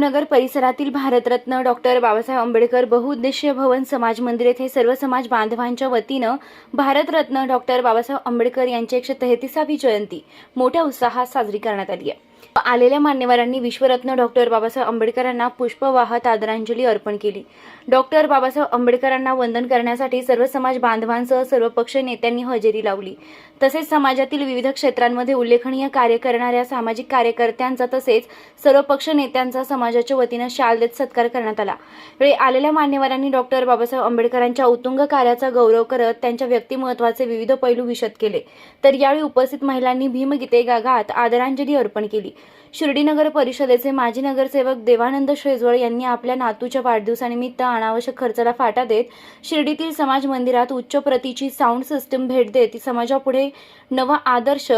नगर परिसरातील भारतरत्न डॉक्टर बाबासाहेब आंबेडकर बहुउद्देशीय भवन समाज मंदिर येथे सर्व समाज बांधवांच्या वतीनं भारतरत्न डॉक्टर बाबासाहेब आंबेडकर यांची 133वी जयंती मोठ्या उत्साहात साजरी करण्यात आली आहे। आलेल्या मान्यवरांनी विश्वरत्न डॉक्टर बाबासाहेब आंबेडकरांना पुष्प वाहत आदरांजली अर्पण केली। डॉक्टर बाबासाहेब आंबेडकरांना वंदन करण्यासाठी सर्व समाज बांधवांसह सर्व पक्ष नेत्यांनी हजेरी लावली। तसेच समाजातील विविध क्षेत्रांमध्ये उल्लेखनीय कार्य करणाऱ्या सामाजिक कार्यकर्त्यांचा तसेच सर्व पक्ष नेत्यांचा समाजाच्या वतीनं शाल देत सत्कार करण्यात आला। वेळी आलेल्या मान्यवरांनी डॉक्टर बाबासाहेब आंबेडकरांच्या उत्तुंग कार्याचा गौरव करत त्यांच्या व्यक्तिमत्त्वाचे विविध पैलू विशद केले। तर यावेळी उपस्थित महिलांनी भीमगीते गात आदरांजली अर्पण केली। शिर्डी नगर परिषदेचे माजी नगरसेवक देवानंद शेजवळ यांनी आपल्या नातूच्या वाढदिवसानिमित्त अनावश्यक खर्चाला फाटा देत शिर्डीतील समाज मंदिरात उच्च प्रतीची साऊंड सिस्टम भेट देत समाजापुढे नवा आदर्श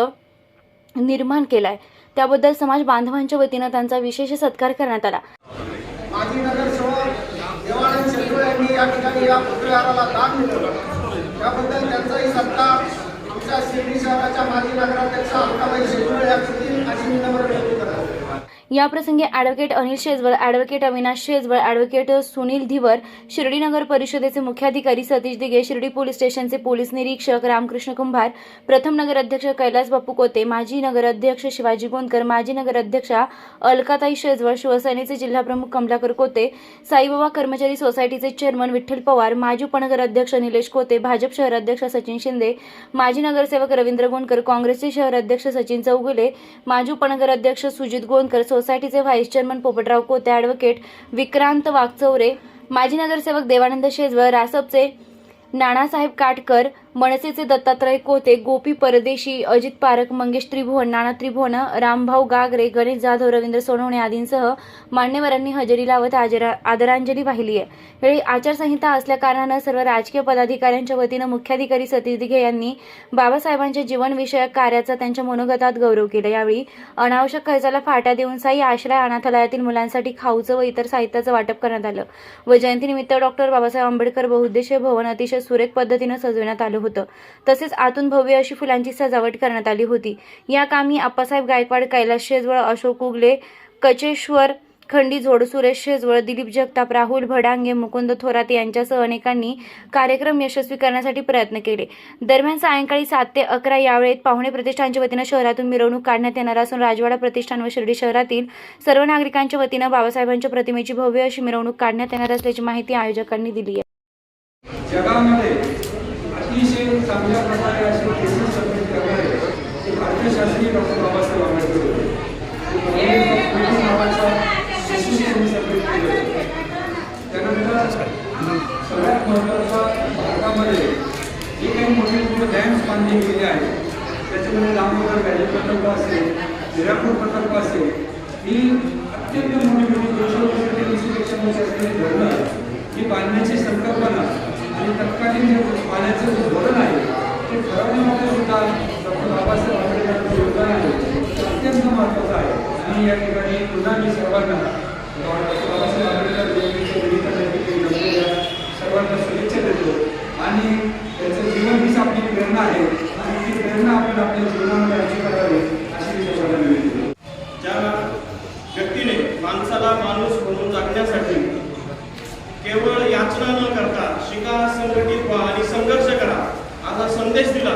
निर्माण केलाय। त्याबद्दल समाज बांधवांच्या वतीनं त्यांचा विशेष सत्कार करण्यात आला। माजी नगरसेवक देवानंद शेजवळ यांनी या ठिकाणी या पुतळ्याला दान दिलं, त्याबद्दल त्यांचाही सत्कार आमच्या शिर्डी शहराच्या माजी नगराध्यक्ष अक्काबाई शेजवळ या करतील अशी मी नम्र विनंती करतो। या प्रसंगी advocate Anil Shejwal, advocate Avinash Shejwal, advocate Sunil Dhiwar, Shirdi नगर परिषदेचे मुख्याधिकारी सतीश दिघे, शिर्डी पोलीस स्टेशनचे पोलीस निरीक्षक रामकृष्ण कुंभार, प्रथम नगराध्यक्ष कैलास बापू कोते, माजी नगराध्यक्ष शिवाजी गोंदकर, माजी नगराध्यक्षा अलकाताई शेजवळ, शिवसेनेचे जिल्हाप्रमुख कमलाकर कोते, साईबाबा कर्मचारी सोसायटीचे चेअरमन विठ्ठल पवार, माजी उपनगराध्यक्ष निलेश कोते, भाजप शहराध्यक्ष सचिन शिंदे, माजी नगरसेवक रवींद्र गोंदकर, काँग्रेसचे शहराध्यक्ष सचिन चौगुले, माजी उपनगराध्यक्ष सुजित गोंदकर, सोसायटीचे व्हाईस चेअरमन पोपटराव कोते, ॲडव्होकेट विक्रांत वागचौरे, माजी नगरसेवक देवानंद शेजवळ, रासपचे नानासाहेब काटकर, मनसेचे दत्तात्रय कोते, गोपी परदेशी, अजित पारख, मंगेश त्रिभुवन, नाना त्रिभुवन, रामभाऊ गागरे, गणेश जाधव, रवींद्र सोनवणे आदींसह मान्यवरांनी हजेरी लावत आदरांजली वाहिली आहे। वेळी आचारसंहिता असल्या कारणानं सर्व राजकीय पदाधिकाऱ्यांच्या वतीनं मुख्याधिकारी सतीश दिघे यांनी बाबासाहेबांच्या जीवनविषयक कार्याचा त्यांच्या मनोगतात गौरव केला। यावेळी अनावश्यक खर्चाला फाटा देऊन साई आश्रय अनाथालयातील मुलांसाठी खाऊचं व इतर साहित्याचं वाटप करण्यात आलं व जयंतीनिमित्त डॉक्टर बाबासाहेब आंबेडकर बहुउद्देशीय भवन अतिशय सुरेख पद्धतीनं सजवण्यात आलं होतं। तसेच आतून भव्य अशी फुलांची सजावट करण्यात आली होती। या कामी आप्पासाहेब गायकवाड, कैलास शेजवळ, अशोक उगले, कचेश्वर खंडी जोड, सुरेश शेजवळ, दिलीप जगताप, राहुल भडांगे, मुकुंद थोरात यांच्यासह अनेकांनी कार्यक्रम यशस्वी करण्यासाठी प्रयत्न केले। दरम्यान सायंकाळी 7 ते 11 या वेळेत पाहुणे प्रतिष्ठानच्या वतीनं शहरातून मिरवणूक काढण्यात येणार असून राजवाडा प्रतिष्ठान व शिर्डी शहरातील सर्व नागरिकांच्या वतीनं बाबासाहेबांच्या प्रतिमेची भव्य अशी मिरवणूक काढण्यात येणार असल्याची माहिती आयोजकांनी दिली आहे। जगामध्ये अतिशय चांगल्या प्रकारे असे केसेस सबमिट करणारे अर्थशास्त्री डॉक्टर बाबासाहेब आंबेडकर होते। त्यानंतर सगळ्यात महत्त्वाचा भारतामध्ये जे काही मोठे मोठे डॅम्स बांधले गेले आहेत त्याच्यामध्ये दामोदर व्हॅली प्रकल्प असेल, हिरापूर प्रकल्प असेल, ही अत्यंत मोठी मोठी 200 वर्षांपेक्षा असलेली धरणं ही बांधण्याची संकल्पना आणि तत्कालीन जे पाण्याचं जे धोरण आहे ते ठरवण्यामध्ये सुद्धा डॉक्टर बाबासाहेब आंबेडकरांचं योगदान आहे ते अत्यंत महत्त्वाचं आहे। आणि या ठिकाणी पुन्हा मी सर्वांना डॉक्टर बाबासाहेब आंबेडकर जयंतीच्या निमित्ताने सर्वांना शुभेच्छा देतो आणि त्याचं जीवन हीच आपली प्रेरणा आहे आणि ती प्रेरणा आपण आपल्या जीवनामध्ये अशी करावी अशी मी सर्वांना विनंती करतो। ज्या व्यक्तीने माणसाला माणूस म्हणून जगण्यासाठी केवळ याचना न करता शिका, संघटित व्हा आणि संघर्ष करा असा संदेश दिला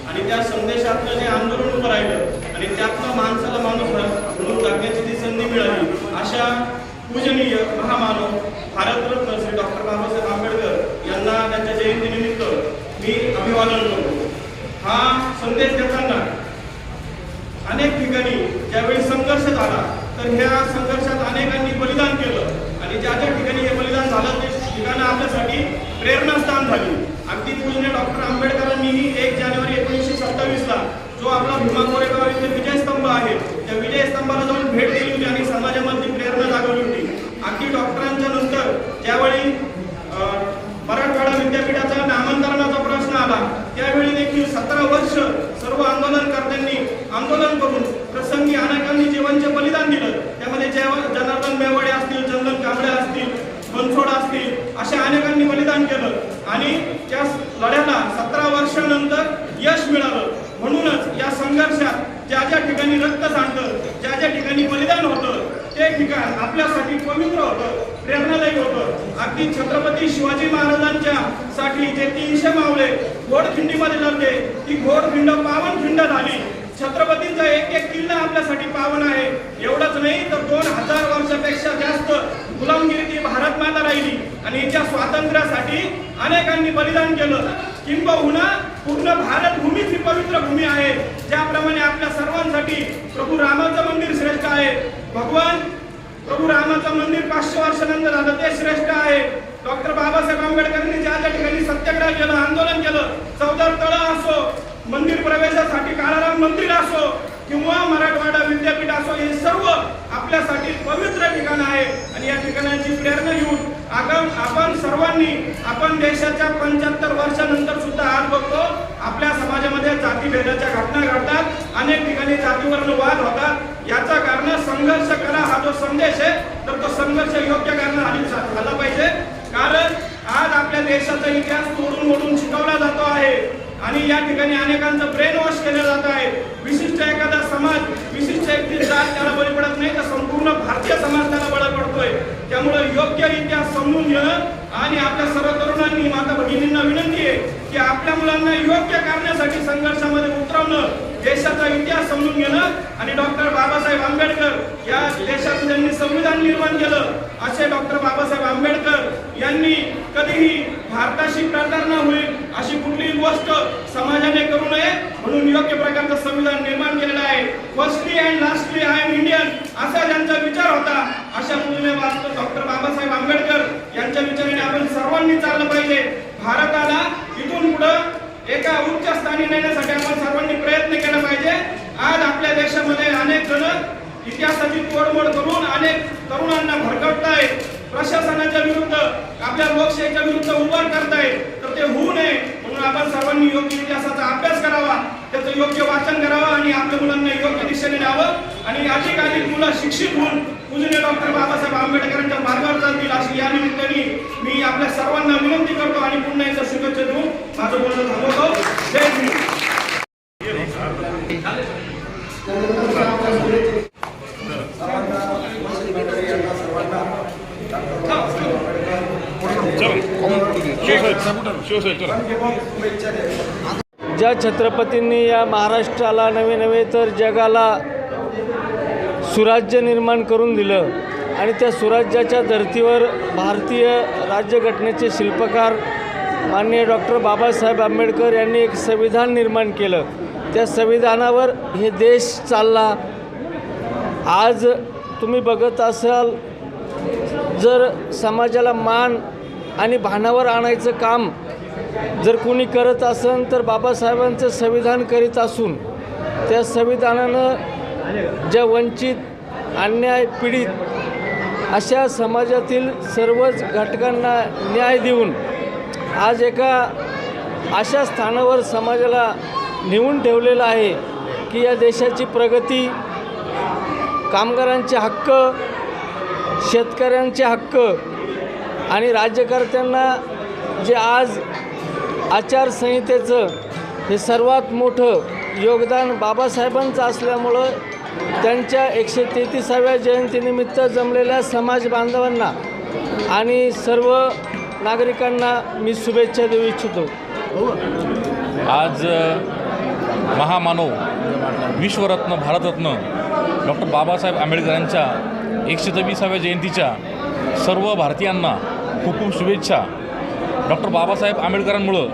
आणि त्या संदेशातलं जे आंदोलन उभं राहिलं आणि त्यातनं माणसाला माणूस म्हणून जगण्याची जी संधी मिळाली अशा पूजनीय महामानव भारतरत्न श्री डॉक्टर बाबासाहेब आंबेडकर यांना त्यांच्या जयंतीनिमित्त मी अभिवादन करतो। हा संदेश देताना अनेक ठिकाणी ज्यावेळी संघर्ष झाला तर ह्या संघर्षात अनेकांनी बलिदान केलं आणि ज्या ज्या ठिकाणी हे बलिदान झालं ते ठिकाणं आपल्यासाठी प्रेरणास्थान झाली। अगदी पूजनीय डॉक्टर आंबेडकरांनीही 1 जानेवारी 1927ला जो आपला भीमा कोरेगाव इथे विजयस्तंभ आहे त्या विजयस्तंभाला जाऊन भेट दिली होती आणि समाजामध्ये प्रेरणा जागवली होती। अगदी डॉक्टरांच्या नंतर ज्यावेळी मराठवाडा विद्यापीठाचा नामांतरणाचा प्रश्न आला त्यावेळी देखील 17 वर्ष सर्व आंदोलनकर्त्यांनी आंदोलन करून प्रसंगी अनेकांनी जीवांचे बलिदान दिलं। त्यामध्ये जनार्दन मेवाडे असतील, चंदन कांबळे असतील, बनसोड असतील अशा अनेकांनी बलिदान केलं आणि त्या लढ्याला 17 वर्षानंतर यश मिळालं। म्हणूनच या संघर्षात ज्या ज्या ठिकाणी रक्त सांडतं, ज्या ज्या ठिकाणी बलिदान होतं ते ते ठिकाण आपल्यासाठी पवित्र होतं, प्रेरणादायी होतं. अगदी छत्रपती शिवाजी महाराजांच्या साठी जे 300 मावळे घोडखिंडीमध्ये लढले, ती घोडखिंड पावनखिंड झाली. छत्रपतींचा एक एक किल्ला आपल्यासाठी पावन आहे. एवढंच नाही तर 2000 वर्षापेक्षा जास्त गुलामगिरी ती भारत माता राहिली आणि हिच्या स्वातंत्र्यासाठी अनेकांनी बलिदान केलं. किंबहुना पूर्ण भारत भूमीच ही पवित्र भूमी आहे. ज्याप्रमाणे आपल्या सर्वांसाठी प्रभू रामाचं मंदिर श्रेष्ठ आहे. भगवान प्रभू रामाचं मंदिर 500 वर्षानंतर झालं ते श्रेष्ठ आहे. डॉक्टर बाबासाहेब आंबेडकरांनी ज्या ठिकाणी सत्याग्रह केलं, आंदोलन केलं, चौदार तळं असो, मंदिर प्रवेशासाठी काळाराम मंदिर असो किंवा मराठवाडा विद्यापीठ असो, हे सर्व आपल्यासाठी पवित्र ठिकाण आहे. आणि या ठिकाणाची प्रेरणा घेऊन आपण सर्वांनी आपण देशाच्या 75 वर्षानंतर सुद्धा आज बघतो आपल्या समाजामध्ये जातीभेदाच्या घटना घडतात, अनेक ठिकाणी जातीवरून वाद होतात. याचा कारण संघर्ष करा हा जो संदेश आहे, तर तो संघर्ष योग्य कारण झाला पाहिजे. कारण आज आपल्या देशाचा इतिहास तोडून मोडून शिकवला जातो आहे आणि या ठिकाणी अनेकांचं ब्रेन वॉश केलं जात आहे. विशिष्ट एखादा समाज, विशिष्ट एक जात त्याला बळी पडत नाही, तर संपूर्ण भारतीय समाज त्याला बळी पडतोय. त्यामुळे योग्य इतिहास समजून घेणं आणि आपल्या सर्व तरुणांनी, माता भगिनींना विनंती आहे की आपल्या मुलांना योग्य करण्यासाठी संघर्षामध्ये उतरवणं, देशाचा इतिहास समजून घेणं. आणि डॉक्टर बाबासाहेब आंबेडकर या देशाचं ज्यांनी संविधान निर्माण केलं, असे डॉक्टर बाबासाहेब आंबेडकर यांनी कधीही भारताशी प्रतारणा होईल अशी कुठलीही गोष्ट समाजाने करू नये म्हणून योग्य प्रकारचं संविधान निर्माण केलेलं आहे. Firstly and lastly I am Indian असा ज्यांचा विचार होता, अशा पूजनीय डॉक्टर बाबासाहेब आंबेडकर यांच्या विचाराने आपण सर्वांनी चाललं पाहिजे. भारताला इथून पुढे एका उच्च स्थानी नेण्यासाठी आपण सर्वांनी प्रयत्न केला पाहिजे. आज आपल्या देशामध्ये अनेक जण इतिहासाची तोडमोड करून अनेक तरुणांना भरकटतायत, प्रशासनाच्या विरुद्ध, आपल्या लोकशाहीच्या विरुद्ध उभार करतायत. तर ते होऊ नये म्हणून आपण सर्वांनी योग्य इतिहासाचा अभ्यास करावा, त्याचं योग्य वाचन करावं आणि आपल्या मुलांना योग्य दिशेने न्यावं आणि अधिकाधिक मुलं शिक्षित होऊन पूजनीय डॉक्टर बाबासाहेब आंबेडकरांच्या मार्गावर चालतील अशी या निमित्ताने मी आपल्या सर्वांना विनंती करतो आणि पुन्हा एकदा शुभेच्छा देऊन माझं बोलणं थांबवतो. जय हिंद. ज्या छत्रपतींनी या महाराष्ट्राला नवे नवे तर जगाला सुराज्य निर्माण करून दिलं आणि त्या सुराज्याच्या धर्तीवर भारतीय राज्यघटनेचे शिल्पकार माननीय डॉक्टर बाबासाहेब आंबेडकर यांनी एक संविधान निर्माण केलं. त्या संविधानावर हे देश चालला. आज तुम्ही बघत असाल, जर समाजाला मान आणि भानावर आणायचं काम जर कोणी करत असेल तर बाबासाहेबांचं संविधान करीत असून त्या संविधानानं ज्या वंचित, अन्याय, पीडित अशा समाजातील सर्वच घटकांना न्याय देऊन आज एका अशा स्थानावर समाजाला नेऊन ठेवलेलं आहे की या देशाची प्रगती, कामगारांचे हक्क, शेतकऱ्यांचे हक्क आणि राज्यकर्त्यांना जे आज आचारसंहितेचं हे सर्वात मोठं योगदान बाबासाहेबांचं असल्यामुळं त्यांच्या 133व्या जयंतीनिमित्त जमलेल्या समाज बांधवांना आणि सर्व नागरिकांना मी शुभेच्छा देऊ इच्छितो. आज महामानव, विश्वरत्न, भारतरत्न डॉक्टर बाबासाहेब आंबेडकरांच्या 123व्या जयंतीच्या सर्व भारतीयांना खूप खूप शुभेच्छा. डॉक्टर बाबासाहेब आंबेडकरांमुळं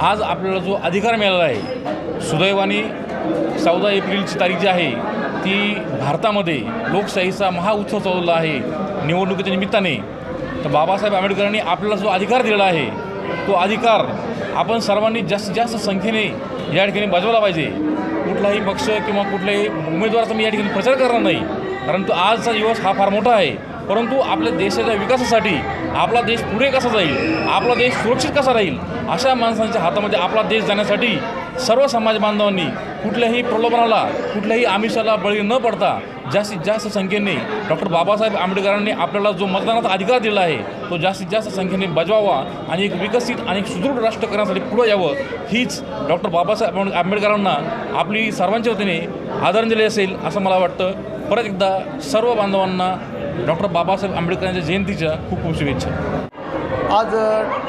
आज आपल्याला जो अधिकार मिळाला आहे, सुदैवाने 14 एप्रिलची तारीख जी आहे ती भारतामध्ये लोकशाहीचा महाउत्सव चालवला आहे निवडणुकीच्या निमित्ताने. तर बाबासाहेब आंबेडकरांनी आपल्याला जो अधिकार दिलेला आहे तो अधिकार आपण सर्वांनी जास्तीत जास्त संख्येने या ठिकाणी बजावला पाहिजे. कुठलाही पक्ष किंवा कुठल्याही उमेदवाराचा मी या ठिकाणी प्रचार करणार नाही, कारण तो आजचा दिवस हा फार मोठा आहे. परंतु आपल्या देशाच्या विकासासाठी आपला देश पुढे कसा जाईल, आपला देश सुरक्षित कसा राहील, अशा माणसांच्या हातामध्ये आपला देश जाण्यासाठी सर्व समाज बांधवांनी कुठल्याही प्रलोभनाला, कुठल्याही आमिषाला बळी न पडता जास्तीत जास्त संख्येने डॉक्टर बाबासाहेब आंबेडकरांनी आपल्याला जो मतदानाचा अधिकार दिला आहे तो जास्तीत जास्त संख्येने बजावावा आणि एक विकसित आणि एक सुदृढ राष्ट्र करण्यासाठी पुढे यावं, हीच डॉक्टर बाबासाहेब आंबेडकरांना आपली सर्वांच्या वतीने आदरांजली असेल असं मला वाटतं. परत एकदा सर्व बांधवांना डॉक्टर बाबासाहेब आंबेडकरांच्या जयंतीच्या खूप खूप शुभेच्छा. आज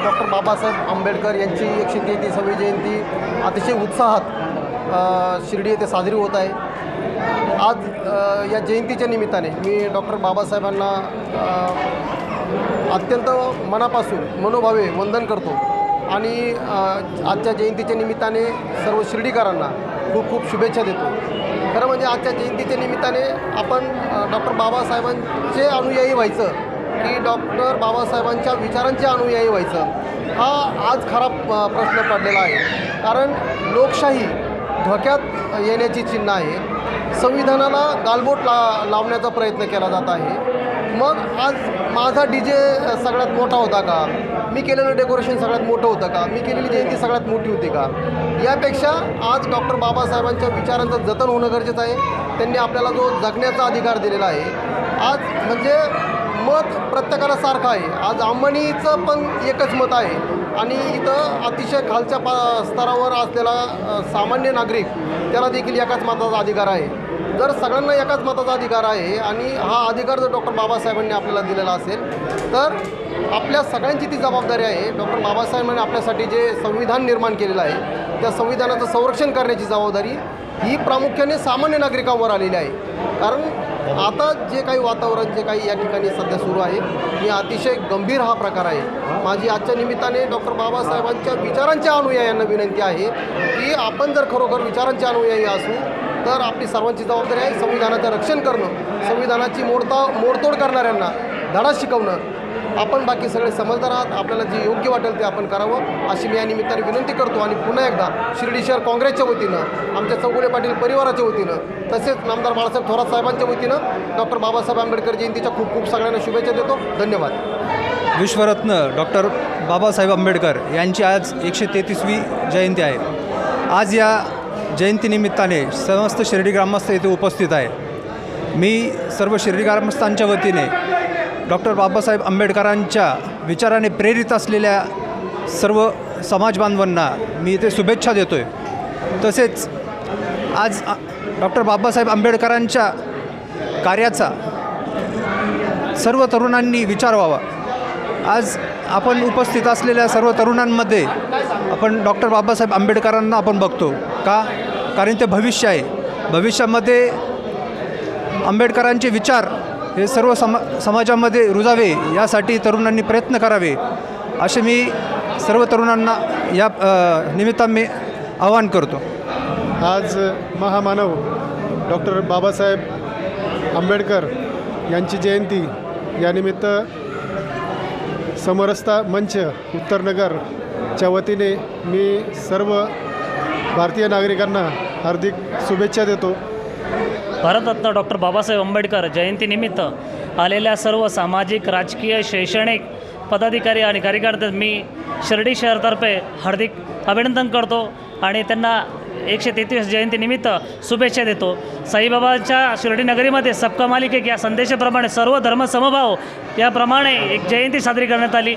डॉक्टर बाबासाहेब आंबेडकर यांची 133वी जयंती अतिशय उत्साहात शिर्डी येथे साजरी होत आहे. आज या जयंतीच्या निमित्ताने मी डॉक्टर बाबासाहेबांना अत्यंत मनापासून मनोभावे वंदन करतो आणि आजच्या जयंतीच्या निमित्ताने सर्व शिर्डीकरांना खूप खूप शुभेच्छा देतो. खरं म्हणजे आजच्या जयंतीच्या निमित्ताने आपण डॉक्टर बाबासाहेबांचे अनुयायी व्हायचं की डॉक्टर बाबासाहेबांच्या विचारांचे अनुयायी व्हायचं हा आज खरा प्रश्न पडलेला आहे. कारण लोकशाही धोक्यात येण्याची चिन्ह आहे. संविधानाला गालबोट लावण्याचा प्रयत्न केला जात आहे. मग आज माझा DJ सगळ्यात मोठा होता का? मी केलेलं डेकोरेशन सगळ्यात मोठं होतं का? मी केलेली जयंती सगळ्यात मोठी होती का? यापेक्षा आज डॉक्टर बाबासाहेबांच्या विचारांचं जतन होणं गरजेचं आहे. त्यांनी आपल्याला जो जगण्याचा अधिकार दिलेला आहे. आज म्हणजे मत प्रत्येकाला सारखं आहे. आज अंबानीचं पण एकच मत आहे आणि इथं अतिशय खालच्या स्तरावर असलेला सामान्य नागरिक त्याला देखील एकाच मताचा अधिकार आहे. जर सगळ्यांना एकाच मताचा अधिकार आहे आणि हा अधिकार जर डॉक्टर बाबासाहेबांनी आपल्याला दिलेला असेल तर आपल्या सगळ्यांची ती जबाबदारी आहे. डॉक्टर बाबासाहेबांनी आपल्यासाठी जे संविधान निर्माण केलेलं आहे त्या संविधानाचं संरक्षण करण्याची जबाबदारी ही प्रामुख्याने सामान्य नागरिकांवर आलेली आहे. कारण आता जे काही वातावरण जे काही या ठिकाणी सध्या सुरू आहे ही अतिशय गंभीर हा प्रकार आहे. माझी आजच्या निमित्ताने डॉक्टर बाबासाहेबांच्या विचारांच्या अनुयायांना विनंती आहे की आपण जर खरोखर विचारांचे अनुयायी असू तर आपली सर्वांची जबाबदारी आहे संविधानाचं रक्षण करणं, संविधानाची मोडतोड करणाऱ्यांना धडा शिकवणं. आपण बाकी सगळे समजदार आहात. आपल्याला जे योग्य वाटेल ते आपण करावं अशी मी या निमित्ताने विनंती करतो. आणि पुन्हा एकदा शिर्डी शहर काँग्रेसच्या वतीनं, आमच्या चौगुले पाटील परिवाराच्या वतीनं तसेच नामदार बाळासाहेब थोरात साहेबांच्या वतीनं डॉक्टर बाबासाहेब आंबेडकर जयंतीच्या खूप खूप सगळ्यांना शुभेच्छा देतो. धन्यवाद. विश्वरत्न डॉक्टर बाबासाहेब आंबेडकर यांची आज 133वी जयंती आहे. आज या जयंतीनिमित्ताने समस्त शिर्डी ग्रामस्थ येथे उपस्थित आहे. मी सर्व शिर्डी ग्रामस्थांच्या वतीने डॉक्टर बाबासाहेब आंबेडकरांच्या विचाराने प्रेरित असलेल्या सर्व समाज बांधवांना मी इथे शुभेच्छा देतो आहे. तसेच आज डॉक्टर बाबासाहेब आंबेडकरांच्या कार्याचा सर्व तरुणांनी विचार व्हावा. आज आपण उपस्थित असलेल्या सर्व तरुणांमध्ये आपण डॉक्टर बाबासाहेब आंबेडकरांना आपण बघतो का? कारण ते भविष्य आहे. भविष्यामध्ये आंबेडकरांचे विचार हे सर्व समाजामध्ये रुजावे यासाठी तरुणांनी प्रयत्न करावे असे मी सर्व तरुणांना या निमित्ताने मी आवाहन करतो. आज महामानव डॉक्टर बाबासाहेब आंबेडकर यांची जयंती यानिमित्त समरसता मंच उत्तरनगरच्या वतीने मी सर्व भारतीय नागरिकांना हार्दिक शुभेच्छा देतो. भारतरत्न डॉक्टर बाबासाहेब आंबेडकर जयंतीनिमित्त आलेल्या सर्व सामाजिक, राजकीय, शैक्षणिक पदाधिकारी आणि कार्यकर्ते मी शिर्डी शहरतर्फे हार्दिक अभिनंदन करतो आणि त्यांना 133 जयंतीनिमित्त शुभेच्छा देतो. साईबाबांच्या शिर्डी नगरीमध्ये सबका मालिक एक या संदेशाप्रमाणे सर्व धर्म समभाव याप्रमाणे एक जयंती साजरी करण्यात आली.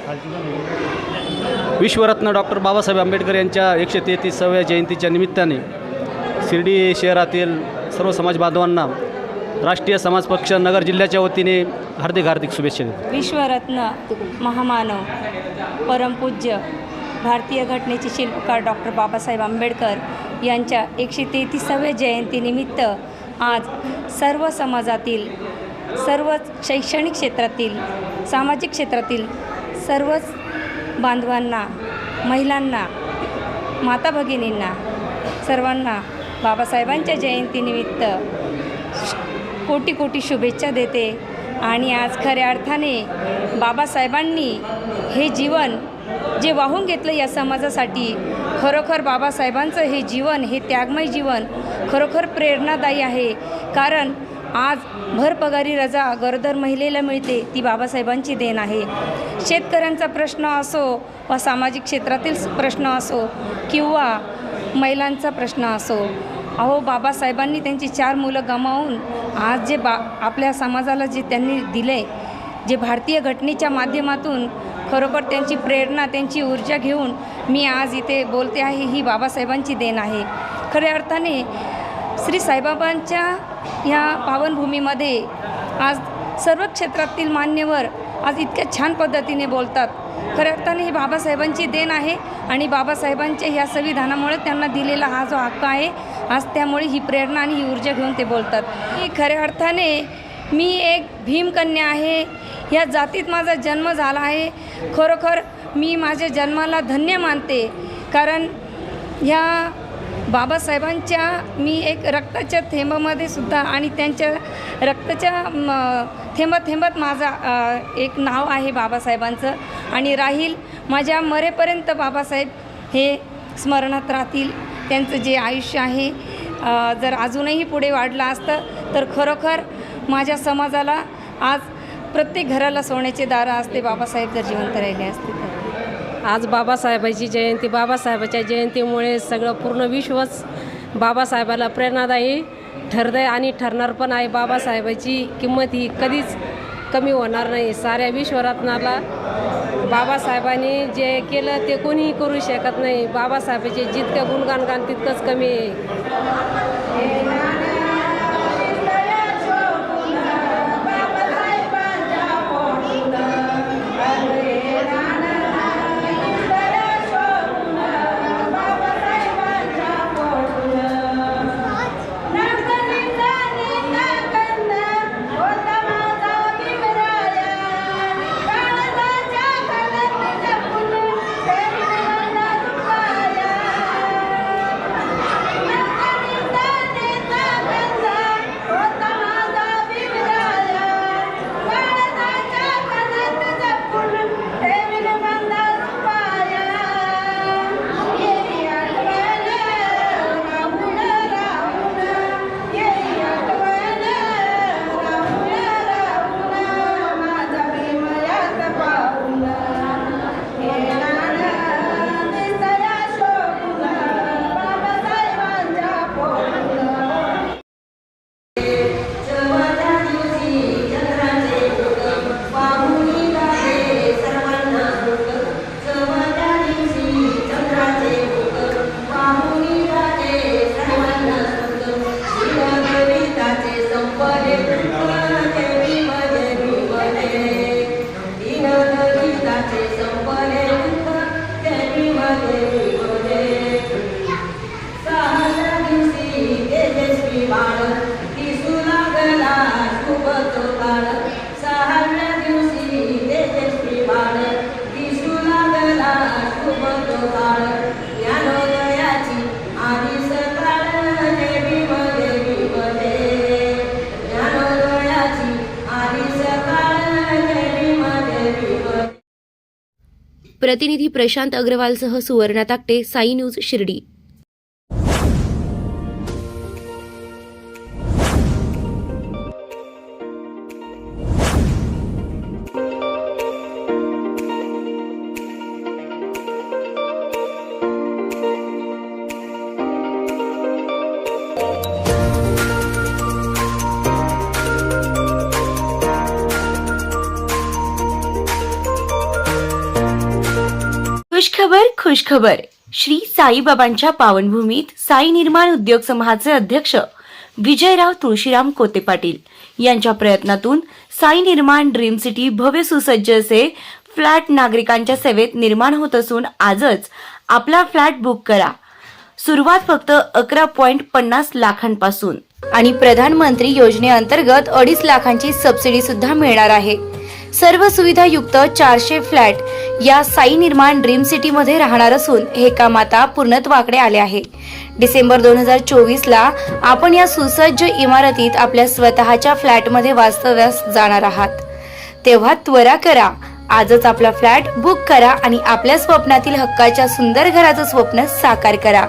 विश्वरत्न डॉक्टर बाबासाहेब आंबेडकर यांच्या 133व्या जयंतीच्या निमित्ताने शिर्डी शहरातील सर्व समाज बांधवांना राष्ट्रीय समाज पक्ष नगर जिल्ह्याच्या वतीने हार्दिक हार्दिक शुभेच्छा देतो. विश्वरत्न महामानव परमपूज्य भारतीय घटनेचे शिल्पकार डॉक्टर बाबासाहेब आंबेडकर यांच्या 133व्या जयंतीनिमित्त आज सर्व समाजातील, सर्व शैक्षणिक क्षेत्रातील, सामाजिक क्षेत्रातील सर्वच बांधवांना, महिलांना, माता भगिनींना सर्वांना बाबासाहेबांच्या जयंतीनिमित्त कोटी कोटी शुभेच्छा देते. आणि आज खऱ्या अर्थाने बाबासाहेबांनी हे जीवन जे वाहून घेतलं या समाजासाठी, खरोखर बाबासाहेबांचं हे जीवन, हे त्यागमय जीवन खरोखर प्रेरणादायी आहे. कारण आज भरपगारी रजा गरोदर महिलेला मिळते ती बाबासाहेबांची देण आहे. शेतकऱ्यांचा प्रश्न असो वा सामाजिक क्षेत्रातील प्रश्न असो किंवा महिलांचा प्रश्न असो, अहो बाबासाहेबांनी त्यांची 4 मुलं गमावून आज जे आपल्या समाजाला जे त्यांनी दिले, जे भारतीय घटनेच्या माध्यमातून खरोखर त्यांची प्रेरणा, त्यांची ऊर्जा घेऊन मी आज इथे बोलते आहे, ही बाबासाहेबांची देण आहे. खऱ्या अर्थाने श्री साईबाबांच्या ह्या पावनभूमीमध्ये आज सर्व क्षेत्रातील मान्यवर आज इतक्या छान पद्धतीने बोलतात. खऱ्या अर्थाने ही बाबासाहेबांची देण आहे आणि बाबासाहेबांच्या ह्या संविधानामुळे त्यांना दिलेला हा जो हक्क आहे, आज त्यामुळे ही प्रेरणा आणि ही ऊर्जा घेऊन ते बोलतात. की खऱ्या अर्थाने मी एक भीमकन्या आहे, ह्या जातीत माझा जन्म झाला आहे. खरोखर मी माझ्या जन्माला धन्य मानते, कारण ह्या बाबासाहेबांच्या मी एक रक्ताच्या थेंबामध्ये सुद्धा आणि त्यांच्या रक्ताच्या थेंबात माझा एक नाव आहे बाबासाहेबांचं आणि राहील. माझ्या मरेपर्यंत बाबासाहेब हे स्मरणात राहतील. त्यांचं जे आयुष्य आहे जर अजूनही पुढे वाढलं असतं तर खरोखर माझ्या समाजाला आज प्रत्येक घराला सोन्याचे दारं असते बाबासाहेब जर जिवंत राहिले असते तर. आज बाबासाहेबाची जयंती, बाबासाहेबाच्या जयंतीमुळे सगळं पूर्ण विश्वच बाबासाहेबाला प्रेरणादायी ठरदंय आणि ठरणार पण आहे. बाबासाहेबाची किंमत ही कधीच कमी होणार नाही. साऱ्या विश्वरत्नाला बाबासाहेबांनी जे केलं ते कोणीही करू शकत नाही. बाबासाहेबाचे जितकं गुणगान गाण तितकंच कमी आहे. प्रतिनिधी प्रशांत अग्रवालसह सुवर्णा ताकटे, साई न्यूज शिर्डी. खुशखबर. श्री साईबाबांच्या पावनभूमीत साई निर्माण उद्योग समूहाचे अध्यक्ष विजयराव तुळशीराम कोते पाटील यांच्या प्रयत्नातून साई निर्माण ड्रीम सिटी भव्य सुसज्ज असे फ्लॅट नागरिकांच्या सेवेत निर्माण होत असून आजच आपला फ्लॅट बुक करा. सुरुवात फक्त 11.50 लाखांपासून आणि प्रधानमंत्री योजनेअंतर्गत 2.5 लाखांची सबसिडी सुद्धा मिळणार आहे. सर्व सुविधा युक्त 400 फ्लॅट या साई निर्माण ड्रीम सिटी मध्ये राहणार असून हे काम आता पूर्णत्वाकडे आले आहे. डिसेंबर 2024ला आपण या सुसज्ज इमारतीत आपल्या स्वतःच्या फ्लॅटमध्ये वास्तव्यास जाणार आहात. तेव्हा त्वरा करा, आजच आपला फ्लॅट बुक करा आणि आपल्या स्वप्नातील हक्काच्या सुंदर घराचं स्वप्न साकार करा.